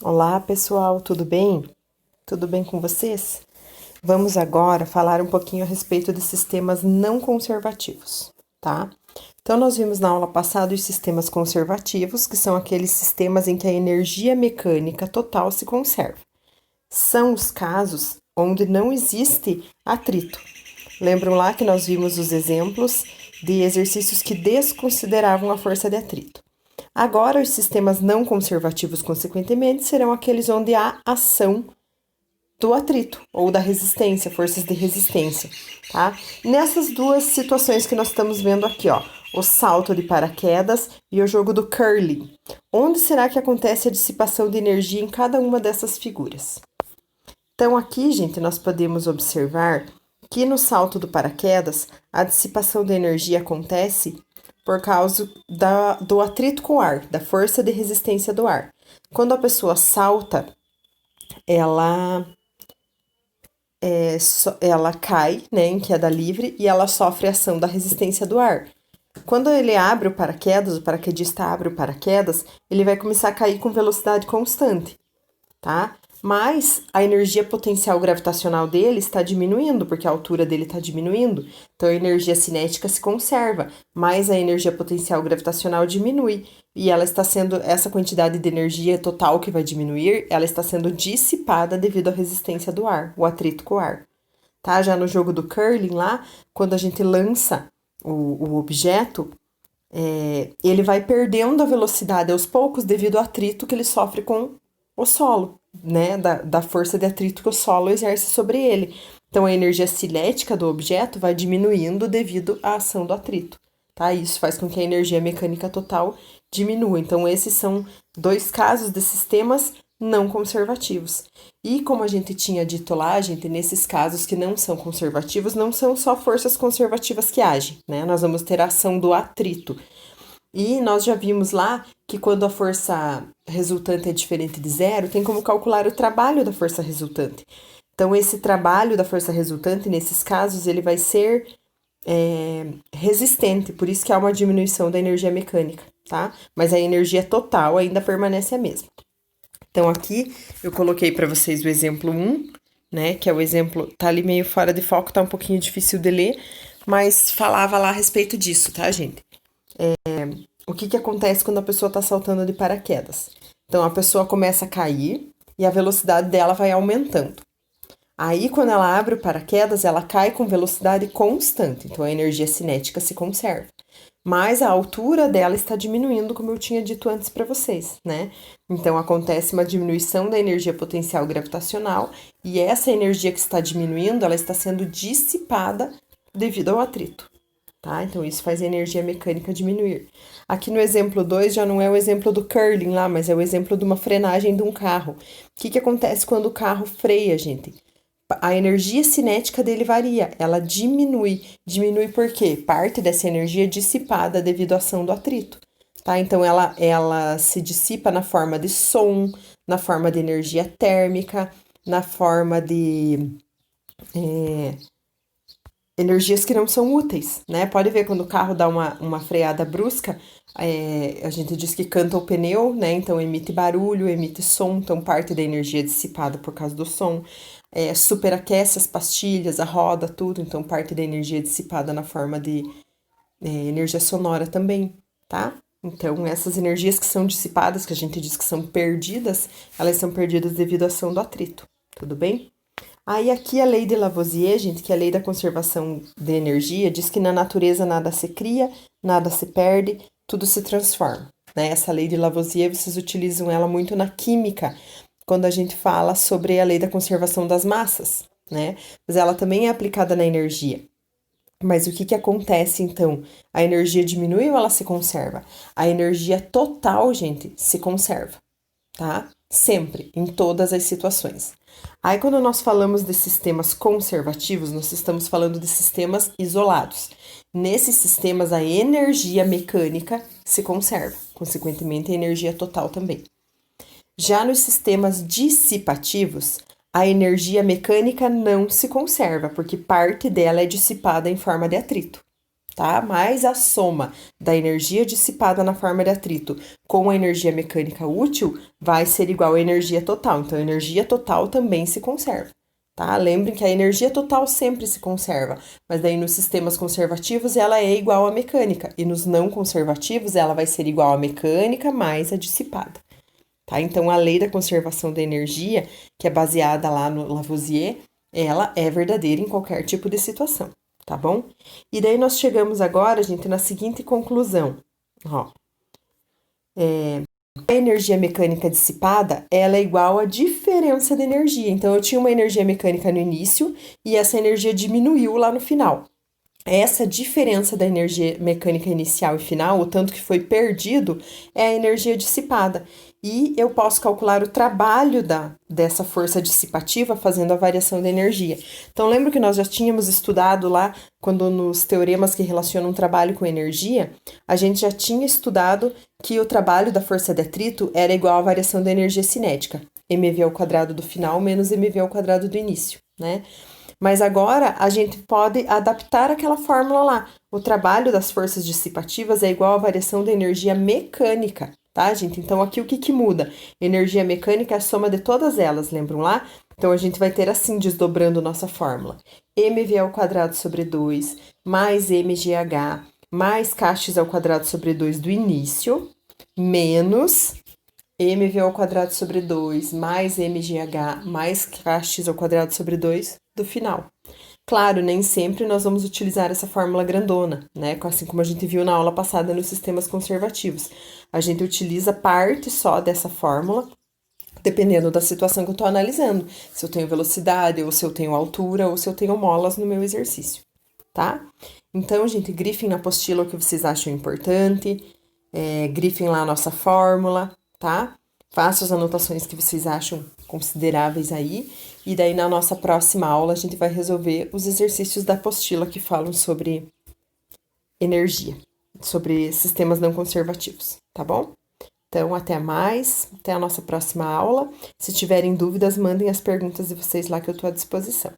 Olá, pessoal, tudo bem? Tudo bem com vocês? Vamos agora falar um pouquinho a respeito de sistemas não conservativos, tá? Então, nós vimos na aula passada os sistemas conservativos, que são aqueles sistemas em que a energia mecânica total se conserva. São os casos onde não existe atrito. Lembram lá que nós vimos os exemplos de exercícios que desconsideravam a força de atrito. Agora, os sistemas não conservativos, consequentemente, serão aqueles onde há ação do atrito ou da resistência, forças de resistência, tá? Nessas duas situações que nós estamos vendo aqui, ó, o salto de paraquedas e o jogo do curling. Onde será que acontece a dissipação de energia em cada uma dessas figuras? Então, aqui, gente, nós podemos observar que no salto do paraquedas, a dissipação de energia acontece por causa do atrito com o ar, da força de resistência do ar. Quando a pessoa salta, ela, ela cai, né, em queda livre e ela sofre a ação da resistência do ar. Quando ele abre o paraquedas, o paraquedista abre o paraquedas, ele vai começar a cair com velocidade constante, tá? Mas a energia potencial gravitacional dele está diminuindo, porque a altura dele está diminuindo. Então a energia cinética se conserva, mas a energia potencial gravitacional diminui. E ela está sendo, essa quantidade de energia total que vai diminuir, ela está sendo dissipada devido à resistência do ar, o atrito com o ar. Tá? Já no jogo do curling lá, quando a gente lança o objeto, ele vai perdendo a velocidade aos poucos devido ao atrito que ele sofre com o solo, né? Da força de atrito que o solo exerce sobre ele. Então, a energia cinética do objeto vai diminuindo devido à ação do atrito, tá? Isso faz com que a energia mecânica total diminua. Então, esses são dois casos de sistemas não conservativos. E como a gente tinha dito lá, gente, nesses casos que não são conservativos, não são só forças conservativas que agem, né? Nós vamos ter a ação do atrito. E nós já vimos lá que quando a força resultante é diferente de zero, tem como calcular o trabalho da força resultante. Então, esse trabalho da força resultante, nesses casos, ele vai ser resistente, por isso que há uma diminuição da energia mecânica, tá? Mas a energia total ainda permanece a mesma. Então, aqui eu coloquei para vocês o exemplo 1, né? Que é o exemplo, tá ali meio fora de foco, tá um pouquinho difícil de ler, mas falava lá a respeito disso, tá, gente? O que acontece quando a pessoa está saltando de paraquedas? Então, a pessoa começa a cair e a velocidade dela vai aumentando. Aí, quando ela abre o paraquedas, ela cai com velocidade constante, então a energia cinética se conserva. Mas a altura dela está diminuindo, como eu tinha dito antes para vocês, né? Então, acontece uma diminuição da energia potencial gravitacional e essa energia que está diminuindo, ela está sendo dissipada devido ao atrito. Tá? Então, isso faz a energia mecânica diminuir. Aqui no exemplo 2 já não é o exemplo do curling lá, mas é o exemplo de uma frenagem de um carro. O que acontece quando o carro freia, gente? A energia cinética dele varia, ela diminui. Diminui por quê? Parte dessa energia é dissipada devido à ação do atrito. Tá? Então, ela se dissipa na forma de som, na forma de energia térmica, na forma de energias que não são úteis, né? Pode ver quando o carro dá uma freada brusca, a gente diz que canta o pneu, né? Então emite barulho, emite som, então parte da energia é dissipada por causa do som. Superaquece as pastilhas, a roda, tudo, então parte da energia é dissipada na forma de energia sonora também, tá? Então, essas energias que são dissipadas, que a gente diz que são perdidas, elas são perdidas devido à ação do atrito, tudo bem? Aí aqui a lei de Lavoisier, gente, que é a lei da conservação de energia, diz que na natureza nada se cria, nada se perde, tudo se transforma. Né? Essa lei de Lavoisier, vocês utilizam ela muito na química, quando a gente fala sobre a lei da conservação das massas, né? Mas ela também é aplicada na energia. Mas o que acontece então? A energia diminui ou ela se conserva? A energia total, gente, se conserva, tá? Sempre, em todas as situações. Aí, quando nós falamos de sistemas conservativos, nós estamos falando de sistemas isolados. Nesses sistemas, a energia mecânica se conserva, consequentemente, a energia total também. Já nos sistemas dissipativos, a energia mecânica não se conserva, porque parte dela é dissipada em forma de atrito, tá? Mais a soma da energia dissipada na forma de atrito com a energia mecânica útil vai ser igual à energia total. Então, a energia total também se conserva, tá? Lembrem que a energia total sempre se conserva, mas daí nos sistemas conservativos ela é igual à mecânica e nos não conservativos ela vai ser igual à mecânica mais a dissipada, tá? Então, a lei da conservação da energia, que é baseada lá no Lavoisier, ela é verdadeira em qualquer tipo de situação, tá bom? E daí nós chegamos agora, gente, na seguinte conclusão, ó. A energia mecânica dissipada, ela é igual à diferença de energia. Então, eu tinha uma energia mecânica no início e essa energia diminuiu lá no final. Essa diferença da energia mecânica inicial e final, o tanto que foi perdido, é a energia dissipada. E eu posso calcular o trabalho dessa força dissipativa fazendo a variação da energia. Então, lembra que nós já tínhamos estudado lá, quando nos teoremas que relacionam trabalho com energia, a gente já tinha estudado que o trabalho da força de atrito era igual à variação da energia cinética, mv ao quadrado do final menos mv ao quadrado do início, né? Mas agora a gente pode adaptar aquela fórmula lá. O trabalho das forças dissipativas é igual à variação da energia mecânica, tá, gente? Então, aqui o que muda? Energia mecânica é a soma de todas elas, lembram lá? Então, a gente vai ter assim, desdobrando nossa fórmula. mv ao quadrado sobre 2, mais mgh, mais kx ao quadrado sobre 2 do início, menos mv ao quadrado sobre 2, mais mgh, mais kx ao quadrado sobre 2 do final. Claro, nem sempre nós vamos utilizar essa fórmula grandona, né? Assim como a gente viu na aula passada nos sistemas conservativos. A gente utiliza parte só dessa fórmula, dependendo da situação que eu estou analisando. Se eu tenho velocidade, ou se eu tenho altura, ou se eu tenho molas no meu exercício, tá? Então, gente, grifem na apostila o que vocês acham importante, grifem lá a nossa fórmula, tá? Façam as anotações que vocês acham consideráveis aí. E daí, na nossa próxima aula, a gente vai resolver os exercícios da apostila que falam sobre energia, sobre sistemas não conservativos, tá bom? Então, até mais, até a nossa próxima aula. Se tiverem dúvidas, mandem as perguntas de vocês lá que eu estou à disposição.